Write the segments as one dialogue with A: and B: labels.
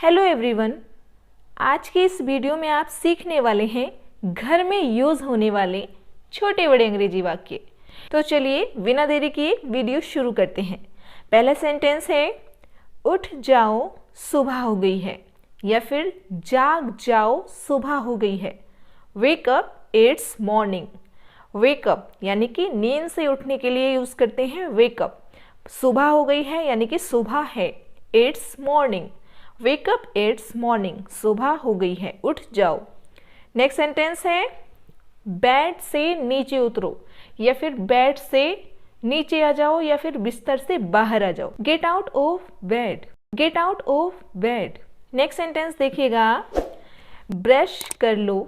A: Hello everyone, आज के इस वीडियो में आप सीखने वाले हैं घर में यूज़ होने वाले छोटे बड़े अंग्रेजी वाक्य। तो चलिए बिना देरी किए वीडियो शुरू करते हैं। पहला सेंटेंस है उठ जाओ सुबह हो गई है, या फिर जाग जाओ सुबह हो गई है। Wake up it's morning. Wake up यानी कि नींद से उठने के लिए यूज़ करते हैं वेक अप। सुबह हो गई है यानी कि सुबह है। It's morning, wake up it's morning, सुबह हो गई है, उठ जाओ। नेक्स्ट सेंटेंस है बेड से नीचे उतरो, या फिर बेड से नीचे आ जाओ, या फिर बिस्तर से बाहर आ जाओ। Get out of bed, get out of bed. Next sentence देखिएगा, ब्रश कर लो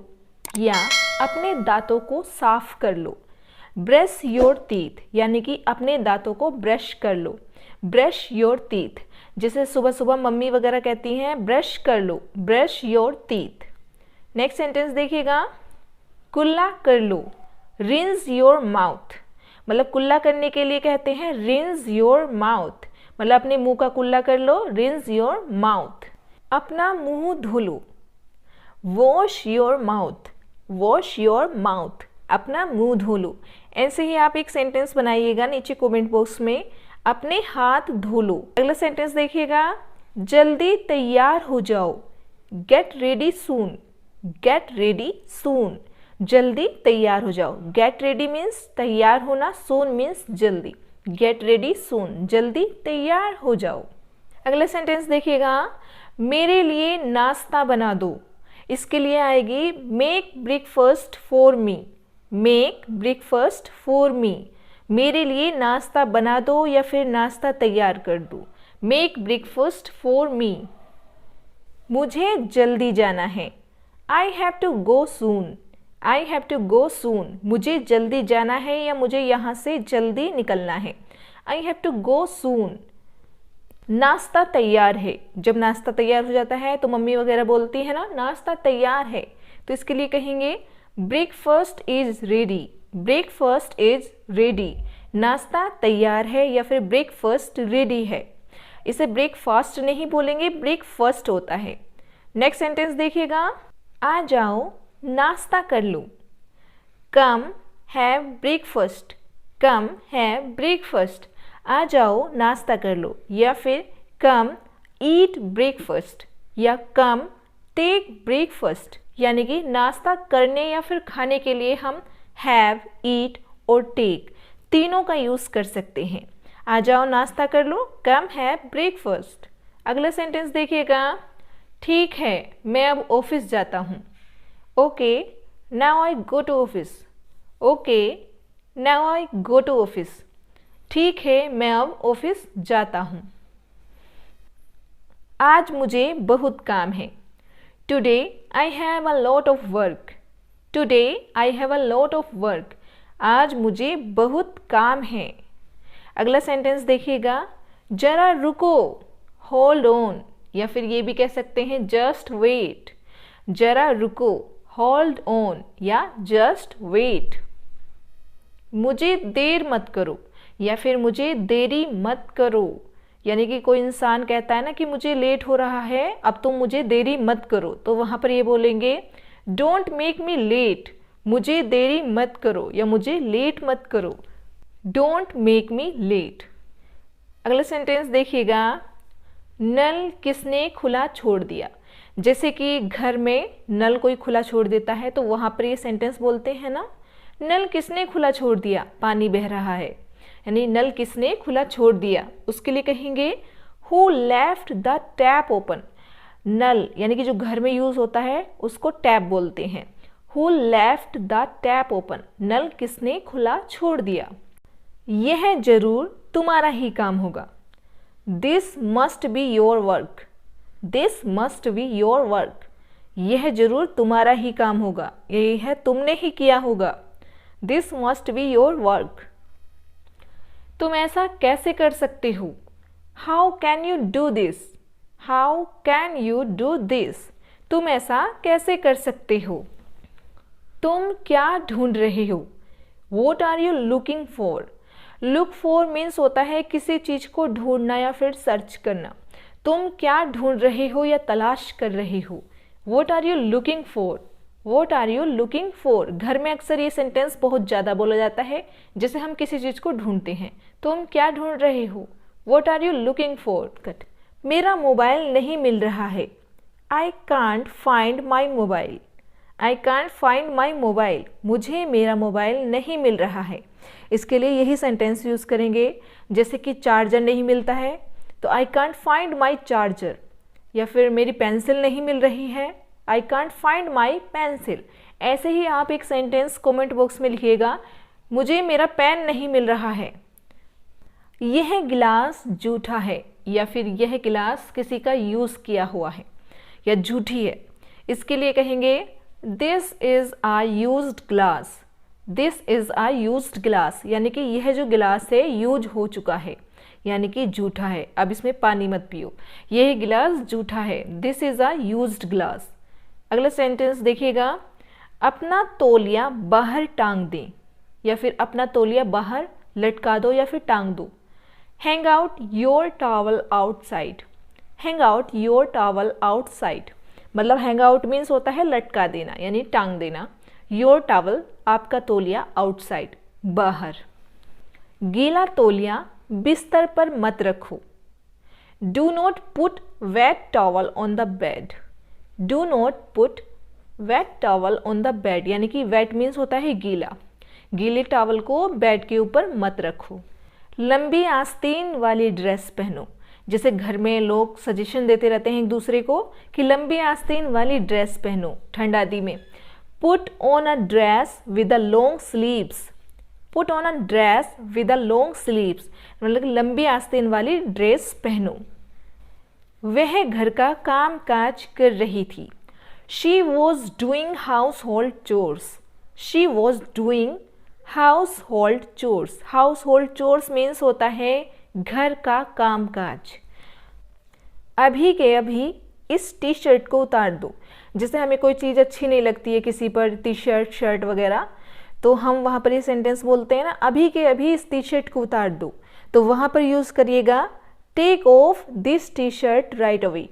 A: या अपने दांतों को साफ कर लो। ब्रश योर टीथ यानी कि अपने दांतों को ब्रश कर लो। ब्रश योर टीथ, जैसे सुबह सुबह मम्मी वगैरह कहती हैं ब्रश कर लो, brush your teeth. Next sentence देखिएगा, कुल्ला कर लो, रिंस योर माउथ। मतलब कुल्ला करने के लिए कहते हैं रिंस योर माउथ, मतलब अपने मुंह का कुल्ला कर लो, रिंस योर माउथ। अपना मुंह धो लो, wash your mouth, wash your mouth, अपना मुंह धो लो। ऐसे ही आप एक सेंटेंस बनाइएगा नीचे कमेंट बॉक्स में, अपने हाथ धो लो। अगला सेंटेंस देखिएगा, जल्दी तैयार हो जाओ, get ready soon, get ready soon, जल्दी तैयार हो जाओ। गेट रेडी मीन्स तैयार होना, सून मीन्स जल्दी। गेट रेडी सून, जल्दी तैयार हो जाओ। अगला सेंटेंस देखिएगा, मेरे लिए नाश्ता बना दो। इसके लिए आएगी make breakfast for me, make breakfast for मी, मेरे लिए नाश्ता बना दो या फिर नाश्ता तैयार कर दो। Make breakfast for me. मुझे जल्दी जाना है, I have to go soon, I have to go soon, मुझे जल्दी जाना है या मुझे यहाँ से जल्दी निकलना है। आई हैव टू गो सून। नाश्ता तैयार है, जब नाश्ता तैयार हो जाता है तो मम्मी वगैरह बोलती है ना नाश्ता तैयार है, तो इसके लिए कहेंगे breakfast is ready, breakfast is ready, नाश्ता तैयार है या फिर ब्रेकफास्ट रेडी है। इसे ब्रेकफास्ट नहीं बोलेंगे, ब्रेकफास्ट होता है। नेक्स्ट सेंटेंस देखिएगा, आ जाओ नाश्ता कर लो, come have breakfast, come have breakfast, आ जाओ नाश्ता कर लो, या फिर कम ईट ब्रेकफास्ट, या कम टेक ब्रेकफास्ट, यानी कि नाश्ता करने या फिर खाने के लिए हम हैव, ईट और टेक तीनों का यूज़ कर सकते हैं। आ जाओ नाश्ता कर लो, कम हैव ब्रेकफास्ट। अगला सेंटेंस देखिएगा, ठीक है मैं अब ऑफिस जाता हूँ, okay now I go to office, okay now I go to office, ठीक है मैं अब ऑफिस जाता हूँ। आज मुझे बहुत काम है, today I have a lot of work, today I have a lot of work, आज मुझे बहुत काम है। अगला सेंटेंस देखिएगा, जरा रुको, होल्ड ऑन, या फिर ये भी कह सकते हैं जस्ट वेट, जरा रुको, होल्ड ऑन या जस्ट वेट। मुझे देर मत करो, या फिर मुझे देरी मत करो, यानी कि कोई इंसान कहता है ना कि मुझे लेट हो रहा है, अब तुम मुझे देरी मत करो, तो वहाँ पर ये बोलेंगे डोंट मेक मी लेट, मुझे देरी मत करो या मुझे लेट मत करो, डोंट मेक मी लेट। अगला सेंटेंस देखिएगा, नल किसने खुला छोड़ दिया। जैसे कि घर में नल कोई खुला छोड़ देता है तो वहाँ पर ये सेंटेंस बोलते हैं ना, नल किसने खुला छोड़ दिया, पानी बह रहा है, यानी नल किसने खुला छोड़ दिया। उसके लिए कहेंगे who left the tap open. नल यानी कि जो घर में यूज़ होता है उसको टैप बोलते हैं। Who left the tap open, नल किसने खुला छोड़ दिया। यह जरूर तुम्हारा ही काम होगा, this must be your work, this must be your work, यह जरूर तुम्हारा ही काम होगा, यही है तुमने ही किया होगा, this must be your work. तुम ऐसा कैसे कर सकते हो, how can you do this, how can you do this, तुम ऐसा कैसे कर सकते हो। तुम क्या ढूंढ रहे हो, what are you looking for. Look for means होता है किसी चीज़ को ढूंढना या फिर सर्च करना, तुम क्या ढूंढ रहे हो या तलाश कर रहे हो? What are you looking for? What are you looking for? घर में अक्सर ये सेंटेंस बहुत ज़्यादा बोला जाता है जैसे हम किसी चीज़ को ढूंढते हैं। तुम क्या ढूंढ रहे हो? What are you looking for? Cut. मेरा मोबाइल नहीं मिल रहा है। I can't find my mobile. I can't find my mobile. मुझे मेरा मोबाइल नहीं मिल रहा है। इसके लिए यही सेंटेंस यूज़ करेंगे, जैसे कि चार्जर नहीं मिलता है तो आई कांट फाइंड माई चार्जर, या फिर मेरी पेंसिल नहीं मिल रही है, I can't find my pencil. ऐसे ही आप एक सेंटेंस कमेंट बॉक्स में लिखिएगा, मुझे मेरा पेन नहीं मिल रहा है, यह गिलास जूठा है, या फिर यह गिलास किसी का यूज़ किया हुआ है या झूठी है। इसके लिए कहेंगे this is a used glass. This is a used glass, यानी कि यह जो गिलास है यूज हो चुका है, यानी कि जूठा है, अब इसमें पानी मत पियो। यह गिलास जूठा है, this is a used glass. अगला सेंटेंस देखिएगा, अपना तौलिया बाहर टांग दें, या फिर अपना तौलिया बाहर लटका दो या फिर टांग दो। Hang out your towel outside. Hang out your towel outside, मतलब हैंग आउट मीन्स होता है लटका देना यानी टांग देना। योर टॉवल आपका तौलिया, आउटसाइड बाहर। गीला तौलिया बिस्तर पर मत रखो। Do not put wet towel on the bed. Do not put wet towel on the bed, यानी कि वेट मीन्स होता है गीला। गीले टॉवल को बेड के ऊपर मत रखो। लंबी आस्तीन वाली ड्रेस पहनो, जैसे घर में लोग सजेशन देते रहते हैं एक दूसरे को कि लंबी आस्तीन वाली ड्रेस पहनो ठंड आदि में। Put on a dress with a long sleeves. Put on a dress with a long sleeves, मतलब लंबी आस्तीन वाली ड्रेस पहनो। वह घर का काम काज कर रही थी। She was doing house hold chores. She was doing house hold chores. House hold chores means होता है घर का काम काज। अभी के अभी इस टी शर्ट को उतार दो, जैसे हमें कोई चीज़ अच्छी नहीं लगती है किसी पर, टी शर्ट शर्ट वगैरह, तो हम वहाँ पर ये सेंटेंस बोलते हैं ना, अभी के अभी इस टी शर्ट को उतार दो, तो वहाँ पर यूज़ करिएगा take off this T shirt right away.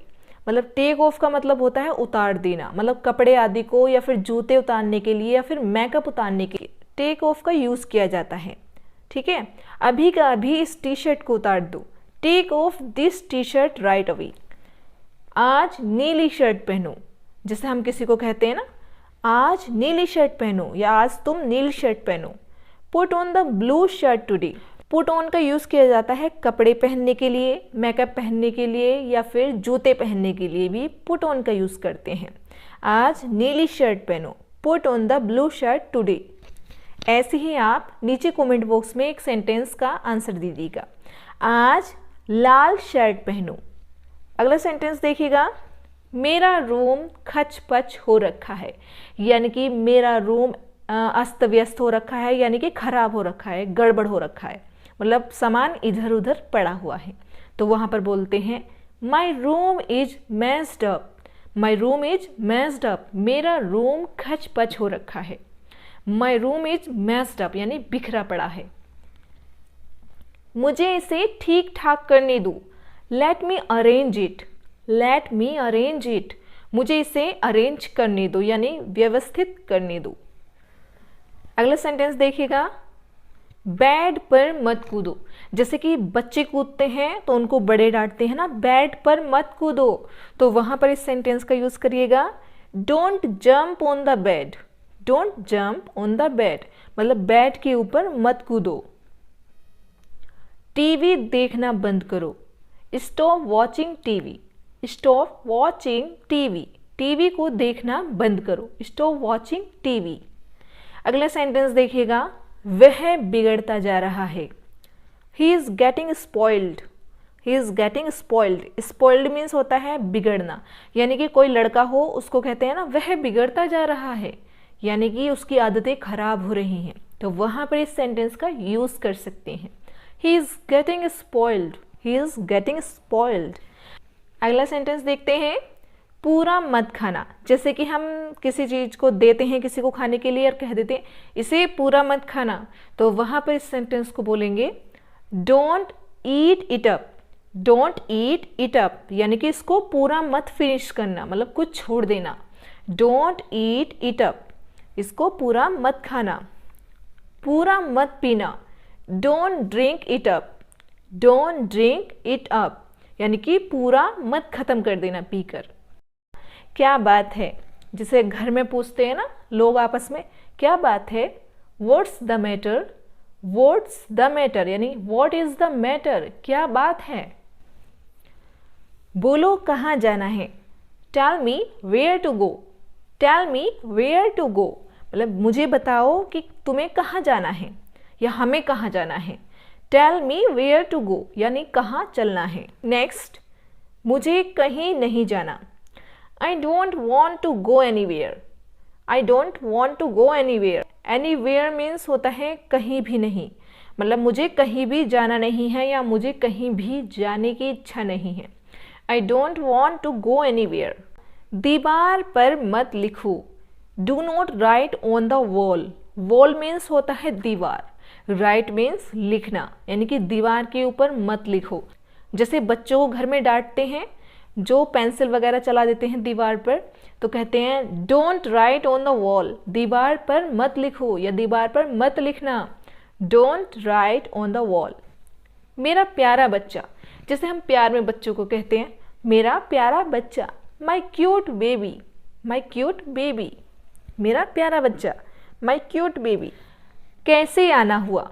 A: मतलब टेक ऑफ का मतलब होता है उतार देना, मतलब कपड़े आदि को या फिर जूते उतारने के लिए या फिर मेकअप उतारने के लिए टेक ऑफ का यूज़ किया जाता है। ठीक है, अभी का अभी इस टी शर्ट को उतार दो। Take off this T shirt right away. आज नीली शर्ट पहनो, जैसे हम किसी को कहते हैं ना आज नीली शर्ट पहनो या आज तुम नीली शर्ट पहनो। Put on the blue shirt today. Put on का यूज़ किया जाता है कपड़े पहनने के लिए, मेकअप पहनने के लिए या फिर जूते पहनने के लिए भी पुट ऑन का यूज़ करते हैं। आज नीली शर्ट पहनो, put on the blue shirt today. ऐसे ही आप नीचे कमेंट बॉक्स में एक सेंटेंस का आंसर दीजिएगा। आज लाल शर्ट पहनो। अगला सेंटेंस देखिएगा, मेरा रूम खच पच हो रखा है, यानी कि मेरा रूम अस्त व्यस्त हो रखा है, यानी कि खराब हो रखा है, गड़बड़ हो रखा है, मतलब सामान इधर उधर पड़ा हुआ है। तो वहाँ पर बोलते हैं my room is messed up. My room is messed up, मेरा रूम खच पच हो रखा है। My room is messed up यानी बिखरा पड़ा है। मुझे इसे ठीक ठाक करने दो। Let me arrange it. Let me arrange it, मुझे इसे अरेंज करने दो यानी व्यवस्थित करने दो। अगला सेंटेंस देखिएगा, बेड पर मत कूदो। जैसे कि बच्चे कूदते हैं तो उनको बड़े डांटते हैं ना, बेड पर मत कूदो, तो वहां पर इस सेंटेंस का यूज करिएगा don't jump on the bed. Don't jump on the bed, मतलब बेड के ऊपर मत कूदो। टीवी देखना बंद करो। Stop watching TV. Stop watching TV, TV को देखना बंद करो। Stop watching TV. अगला सेंटेंस देखिएगा, वह बिगड़ता जा रहा है। He is getting spoiled. He is getting spoiled. Spoiled means होता है बिगड़ना, यानी कि कोई लड़का हो उसको कहते हैं ना वह बिगड़ता जा रहा है, यानी कि उसकी आदतें खराब हो रही हैं, तो वहां पर इस सेंटेंस का यूज कर सकते हैं। He is getting spoiled. He is getting spoiled. अगला सेंटेंस देखते हैं, पूरा मत खाना। जैसे कि हम किसी चीज़ को देते हैं किसी को खाने के लिए और कह देते हैं इसे पूरा मत खाना, तो वहाँ पर इस सेंटेंस को बोलेंगे don't eat it up. Don't eat it up, यानी कि इसको पूरा मत फिनिश करना, मतलब कुछ छोड़ देना। डोंट ईट इट अप, इसको पूरा मत खाना, पूरा मत पीना। Don't drink it up, don't drink it up, यानी कि पूरा मत खत्म कर देना पीकर। क्या बात है, जिसे घर में पूछते हैं ना लोग आपस में, क्या बात है, what's the matter, what's the matter, यानी व्हाट इज द मैटर, क्या बात है। बोलो कहाँ जाना है, tell me where to go, tell me where to go, मतलब मुझे बताओ कि तुम्हें कहाँ जाना है या हमें कहाँ जाना है। Tell me where to go, यानी कहाँ चलना है। नेक्स्ट, मुझे कहीं नहीं जाना। I don't want to go anywhere, I don't want to go anywhere. Anywhere means होता है कहीं भी नहीं, मतलब मुझे कहीं भी जाना नहीं है या मुझे कहीं भी जाने की इच्छा नहीं है। I don't want to go anywhere. दीवार पर मत लिखो, do not write on the wall. Wall means होता है दीवार, राइट मीन्स लिखना, यानी कि दीवार के ऊपर मत लिखो। जैसे बच्चों को घर में डांटते हैं जो पेंसिल वगैरह चला देते हैं दीवार पर, तो कहते हैं don't write on the wall, दीवार पर मत लिखो या दीवार पर मत लिखना। Don't write on the wall. मेरा प्यारा बच्चा, जैसे हम प्यार में बच्चों को कहते हैं मेरा प्यारा बच्चा, माई क्यूट बेबी, माई क्यूट बेबी, मेरा प्यारा बच्चा, माई क्यूट बेबी। कैसे आना हुआ,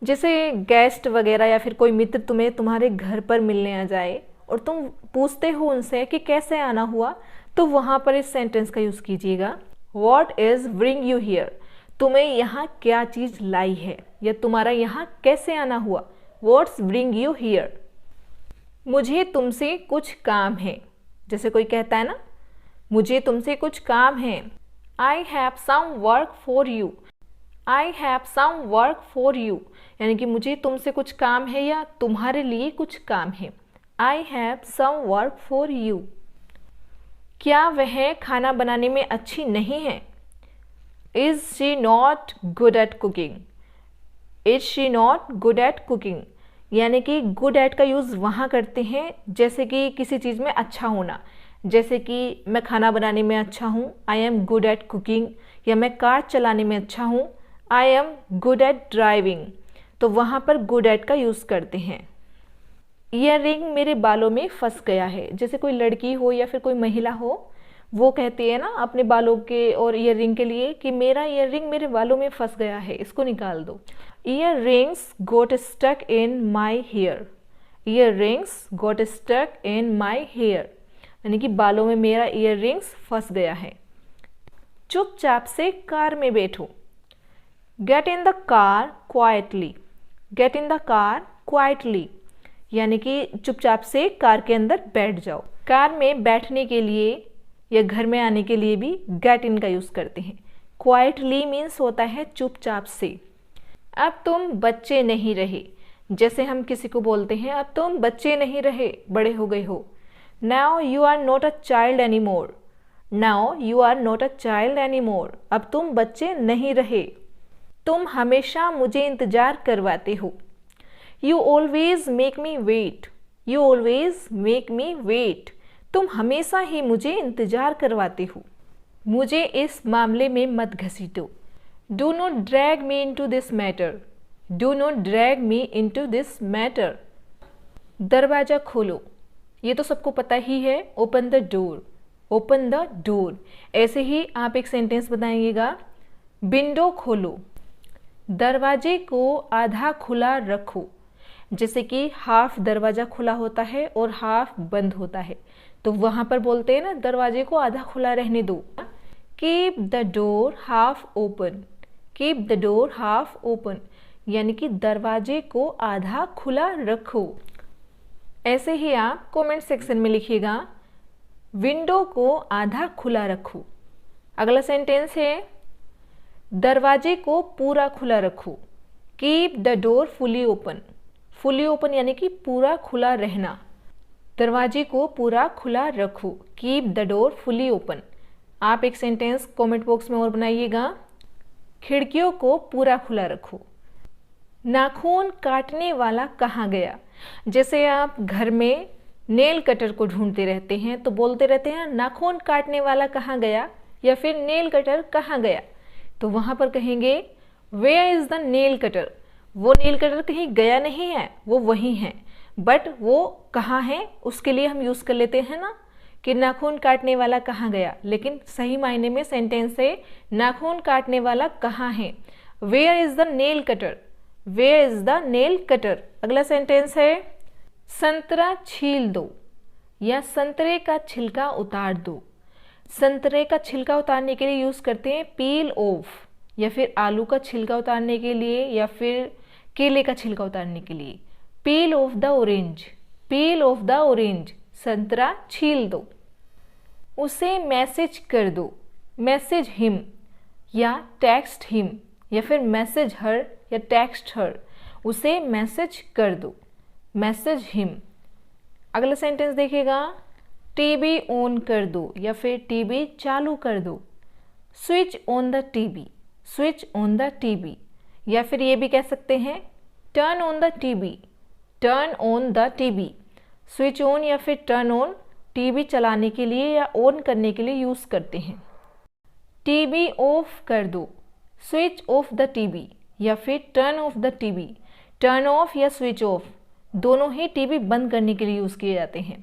A: जैसे गेस्ट वगैरह या फिर कोई मित्र तुम्हें तुम्हारे घर पर मिलने आ जाए और तुम पूछते हो उनसे कि कैसे आना हुआ, तो वहाँ पर इस सेंटेंस का यूज़ कीजिएगा, what is bring you here, तुम्हें यहाँ क्या चीज़ लाई है या तुम्हारा यहाँ कैसे आना हुआ, व्हाट्स ब्रिंग यू हियर। मुझे तुमसे कुछ काम है, जैसे कोई कहता है ना मुझे तुमसे कुछ काम है। I have some work for you, I have some work for you, यानी कि मुझे तुमसे कुछ काम है या तुम्हारे लिए कुछ काम है। I have some work for you. क्या वह खाना बनाने में अच्छी नहीं है, is she not good at cooking, is she not good at cooking, यानी कि गुड एट का यूज़ वहाँ करते हैं जैसे कि किसी चीज़ में अच्छा होना, जैसे कि मैं खाना बनाने में अच्छा हूँ, I am good at cooking, या मैं कार चलाने में अच्छा हूँ, I am good at driving, तो वहाँ पर गुड एट का यूज़ करते हैं। ईयर रिंग मेरे बालों में फंस गया है, जैसे कोई लड़की हो या फिर कोई महिला हो, वो कहती है ना अपने बालों के और ईयर रिंग के लिए कि मेरा ईयर रिंग मेरे बालों में फंस गया है, इसको निकाल दो। Earrings got stuck in my hair, earrings got stuck in my hair, यानी कि बालों में मेरा ईयर रिंग्स फंस गया है। चुपचाप से कार में बैठो, get in the car quietly, get in the car quietly, यानी कि चुपचाप से कार के अंदर बैठ जाओ। कार में बैठने के लिए या घर में आने के लिए भी गेट इन का यूज़ करते हैं। क्वाइटली मीन्स होता है चुपचाप से। अब तुम बच्चे नहीं रहे, जैसे हम किसी को बोलते हैं अब तुम बच्चे नहीं रहे, बड़े हो गए हो। Now you are not a child anymore, now you are not a child anymore, अब तुम बच्चे नहीं रहे। तुम हमेशा मुझे इंतज़ार करवाते हो, you always make me wait, you always make me wait, तुम हमेशा ही मुझे इंतज़ार करवाते हो। मुझे इस मामले में मत घसीटो, do not drag me into this matter, do not drag me into this matter. दरवाज़ा खोलो, ये तो सबको पता ही है, open the door, open the door. ऐसे ही आप एक सेंटेंस बताइएगा, विंडो खोलो, दरवाजे को आधा खुला रखो, जैसे कि हाफ दरवाज़ा खुला होता है और हाफ बंद होता है, तो वहाँ पर बोलते हैं ना दरवाजे को आधा खुला रहने दो। Keep the door half open, keep the door half open, यानी कि दरवाजे को आधा खुला रखो। ऐसे ही आप कमेंट सेक्शन में लिखिएगा, विंडो को आधा खुला रखो। अगला सेंटेंस है, दरवाजे को पूरा खुला रखो, keep the door fully open, fully open यानी कि पूरा खुला रहना, दरवाजे को पूरा खुला रखो, keep the door fully open. आप एक सेंटेंस कमेंट बॉक्स में और बनाइएगा, खिड़कियों को पूरा खुला रखो। नाखून काटने वाला कहाँ गया, जैसे आप घर में नेल कटर को ढूंढते रहते हैं तो बोलते रहते हैं नाखून काटने वाला कहाँ गया, या फिर नेल कटर कहाँ गया। तो वहाँ पर कहेंगे where is the nail cutter. वो नेल कटर कहीं गया नहीं है, वो वहीं है, बट वो कहाँ है उसके लिए हम यूज़ कर लेते हैं ना कि नाखून काटने वाला कहाँ गया, लेकिन सही मायने में सेंटेंस है नाखून काटने वाला कहाँ है। Where is the nail cutter, where is the nail cutter. अगला सेंटेंस है संतरा छील दो या संतरे का छिलका उतार दो। संतरे का छिलका उतारने के लिए यूज़ करते हैं पील ऑफ, या फिर आलू का छिलका उतारने के लिए, या फिर केले का छिलका उतारने के लिए पील of the orange, peel of the orange. संतरा छील दो। उसे मैसेज कर दो, मैसेज हिम या टेक्स्ट हिम, या फिर मैसेज हर या टेक्स्ट हर। उसे मैसेज कर दो, मैसेज हिम। अगला सेंटेंस देखिएगा टीवी ऑन कर दो या फिर टीवी चालू कर दो। Switch on the TV, switch on the TV, या फिर ये भी कह सकते हैं turn on the TV, turn on the TV. Switch on या फिर टर्न ऑन टीवी चलाने के लिए या ऑन करने के लिए यूज़ करते हैं। टीवी ऑफ कर दो, स्विच ऑफ द टीवी, या फिर turn off the TV. Turn off या स्विच ऑफ दोनों ही टीवी बंद करने के लिए यूज़ किए जाते हैं।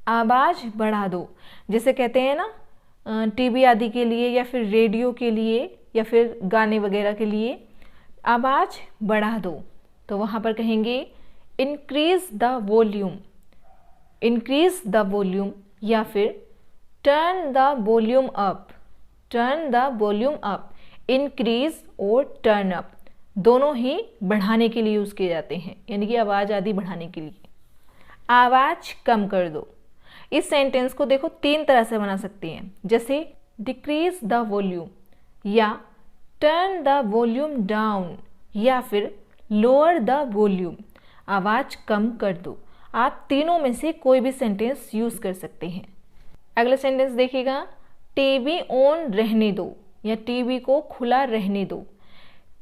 A: आवाज़ बढ़ा दो, जैसे कहते हैं ना टीवी आदि के लिए या फिर रेडियो के लिए या फिर गाने वगैरह के लिए आवाज़ बढ़ा दो, तो वहाँ पर कहेंगे increase the volume, increase the volume, या फिर turn the volume up, turn the volume up. Increase और टर्न अप दोनों ही बढ़ाने के लिए यूज़ किए जाते हैं, यानी कि आवाज़ आदि बढ़ाने के लिए। आवाज़ कम कर दो, इस सेंटेंस को देखो तीन तरह से बना सकते हैं, जैसे डिक्रीज द वॉल्यूम, या टर्न द वॉल्यूम डाउन, या फिर लोअर द वॉल्यूम। आवाज़ कम कर दो। आप तीनों में से कोई भी सेंटेंस यूज़ कर सकते हैं। अगला सेंटेंस देखिएगा टीवी ऑन रहने दो या टीवी को खुला रहने दो।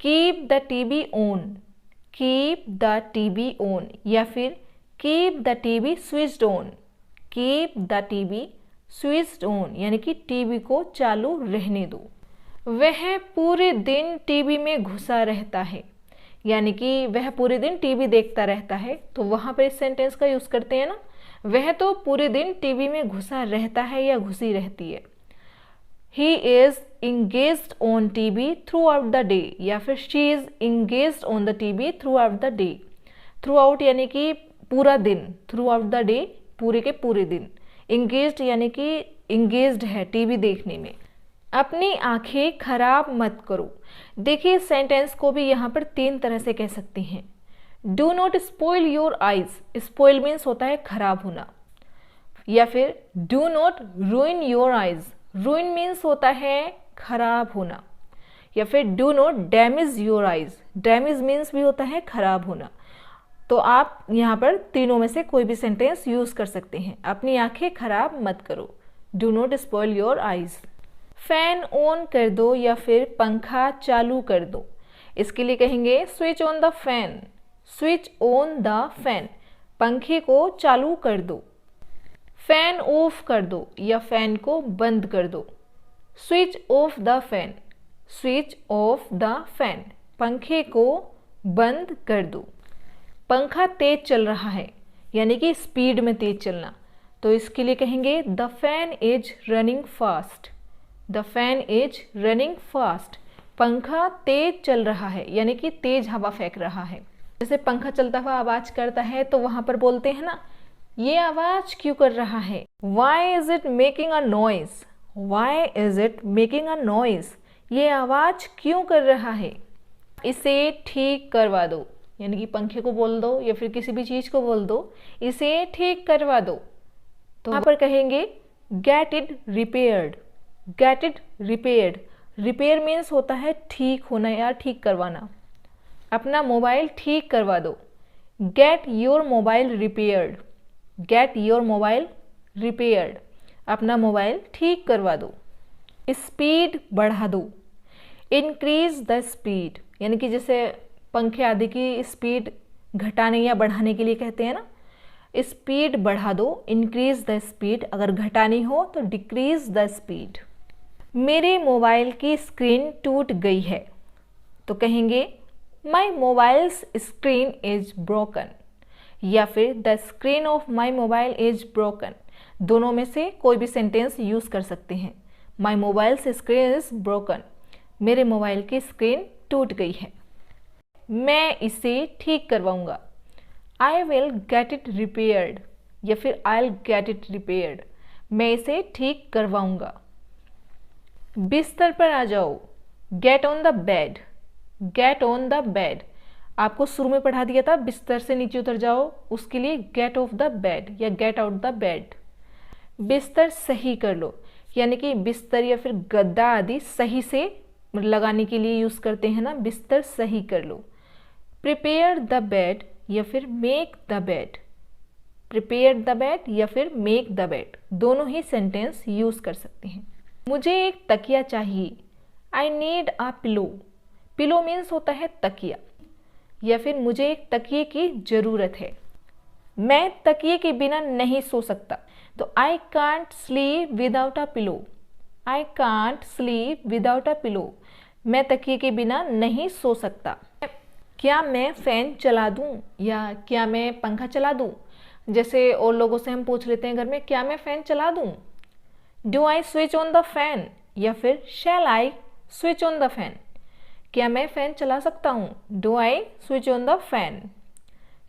A: Keep the TV on, keep the TV on, या फिर keep the TV switched on, keep the TV switched on, यानी कि टीवी को चालू रहने दो। वह पूरे दिन टीवी में घुसा रहता है, यानी कि वह पूरे दिन टीवी देखता रहता है, तो वहाँ पर इस सेंटेंस का यूज़ करते हैं ना, वह तो पूरे दिन टीवी में घुसा रहता है या घुसी रहती है। He is engaged on TV throughout the day, या फिर she is engaged on the TV throughout the day। throughout यानी कि पूरा दिन, throughout the day पूरे के पूरे दिन। engaged यानी कि engaged है टीवी देखने में। अपनी आंखें खराब मत करो। देखिए सेंटेंस को भी यहाँ पर तीन तरह से कह सकते हैं। Do not spoil your eyes, spoil means होता है खराब होना, या फिर do not रूइन your eyes, रूइन means होता है खराब होना, या फिर do not damage your eyes, damage means भी होता है खराब होना। तो आप यहाँ पर तीनों में से कोई भी सेंटेंस यूज कर सकते हैं। अपनी आंखें खराब मत करो, do not spoil your eyes. Fan on कर दो या फिर पंखा चालू कर दो। इसके लिए कहेंगे switch on the fan, switch on the fan, पंखे को चालू कर दो। फैन ऑफ कर दो या फैन को बंद कर दो। Switch off the fan, switch off the fan, पंखे को बंद कर दो। पंखा तेज चल रहा है, यानी कि स्पीड में तेज चलना, तो इसके लिए कहेंगे the fan is running fast, the fan is running fast, पंखा तेज चल रहा है, यानी कि तेज हवा फेंक रहा है। जैसे पंखा चलता हुआ आवाज करता है तो वहां पर बोलते हैं ना, ये आवाज क्यों कर रहा है, why is it making a noise, why is it making a noise, ये आवाज क्यों कर रहा है। इसे ठीक करवा दो, यानी कि पंखे को बोल दो या फिर किसी भी चीज को बोल दो, इसे ठीक करवा दो। तो यहाँ पर कहेंगे get it repaired, get it repaired. Repair means होता है ठीक होना या ठीक करवाना। अपना मोबाइल ठीक करवा दो, get your mobile repaired, get your mobile repaired, अपना मोबाइल ठीक करवा दो। स्पीड बढ़ा दो, इंक्रीज द स्पीड, यानी कि जैसे पंखे आदि की स्पीड घटाने या बढ़ाने के लिए कहते हैं ना, स्पीड बढ़ा दो, इंक्रीज द स्पीड। अगर घटानी हो तो डिक्रीज द स्पीड। मेरे मोबाइल की स्क्रीन टूट गई है तो कहेंगे माई मोबाइल्स स्क्रीन इज ब्रोकन, या फिर the screen of my mobile is broken. दोनों में से कोई भी सेंटेंस यूज कर सकते हैं। माई मोबाइल्स स्क्रीन इज ब्रोकन, मेरे मोबाइल की स्क्रीन टूट गई है। मैं इसे ठीक करवाऊंगा, I will get it repaired, या फिर I will get it repaired, मैं इसे ठीक करवाऊंगा। बिस्तर पर आ जाओ, get on the bed, get on the bed. आपको शुरू में पढ़ा दिया था बिस्तर से नीचे उतर जाओ, उसके लिए गेट ऑफ द बेड या गेट आउट द बेड। बिस्तर सही कर लो, यानी कि बिस्तर या फिर गद्दा आदि सही से लगाने के लिए यूज करते हैं ना, बिस्तर सही कर लो। प्रिपेयर द बेड या फिर make the bed, prepare the bed या फिर मेक द बेड, दोनों ही सेंटेंस यूज कर सकते हैं। मुझे एक तकिया चाहिए, I need a pillow, pillow means होता है तकिया, या फिर मुझे एक तकिए की जरूरत है। मैं तकिए के बिना नहीं सो सकता, तो I can't sleep without a pillow, I can't sleep without a pillow, मैं तकिए के बिना नहीं सो सकता। क्या मैं फैन चला दूं, या क्या मैं पंखा चला दूं। जैसे और लोगों से हम पूछ लेते हैं घर में, क्या मैं फैन चला दूं, do I switch on the fan, या फिर shall I switch on the fan, क्या मैं फैन चला सकता हूँ, do I switch on the fan,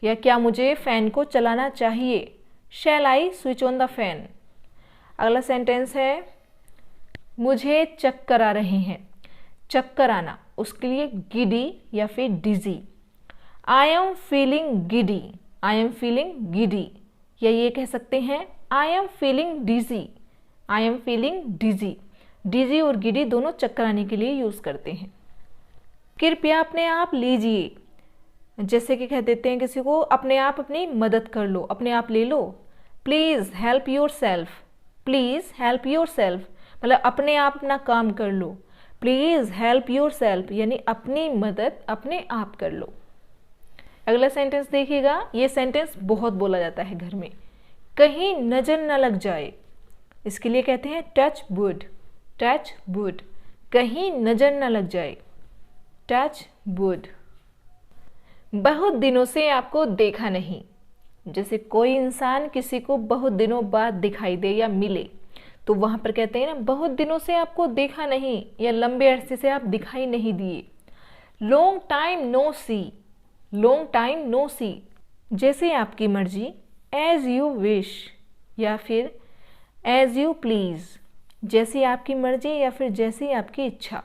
A: या क्या मुझे फैन को चलाना चाहिए, shall I switch on the fan. अगला सेंटेंस है मुझे चक्कर आ रहे हैं, चक्कर आना, उसके लिए गिडी या फिर dizzy. I am feeling giddy, I am feeling giddy, या ये कह सकते हैं I am feeling dizzy, I am feeling dizzy. Dizzy और गिडी दोनों चक्कर आने के लिए यूज करते हैं। कृपया अपने आप लीजिए, जैसे कि कह देते हैं किसी को अपने आप अपनी मदद कर लो, अपने आप ले लो। Please help yourself, please help yourself, मतलब अपने आप अपना काम कर लो। प्लीज हेल्प योर सेल्फ यानी अपनी मदद अपने आप कर लो। अगला सेंटेंस देखिएगा, ये सेंटेंस बहुत बोला जाता है घर में, कहीं नजर न लग जाए, इसके लिए कहते हैं टच वुड, टच वुड, कहीं नजर न लग जाए, टच वुड। बहुत दिनों से आपको देखा नहीं, जैसे कोई इंसान किसी को बहुत दिनों बाद दिखाई दे या मिले तो वहां पर कहते हैं ना बहुत दिनों से आपको देखा नहीं, या लंबे अरसे से आप दिखाई नहीं दिए। लॉन्ग टाइम नो सी, लॉन्ग टाइम नो सी, जैसे आपकी मर्जी, एज यू विश या फिर एज यू प्लीज, जैसी आपकी मर्जी या फिर जैसी आपकी इच्छा।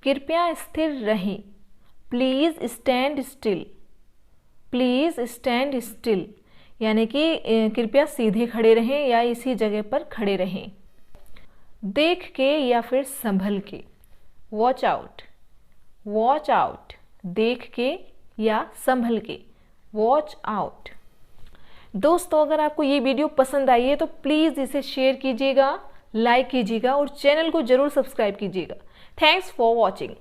A: कृपया स्थिर रहें, please stand still, please stand still, यानी कि कृपया सीधे खड़े रहें या इसी जगह पर खड़े रहें। देख के या फिर संभल के, वॉच आउट, वॉच आउट, देख के या संभल के, वॉच आउट। दोस्तों अगर आपको ये वीडियो पसंद आई है तो प्लीज़ इसे शेयर कीजिएगा, लाइक कीजिएगा और चैनल को जरूर सब्सक्राइब कीजिएगा। Thanks for watching.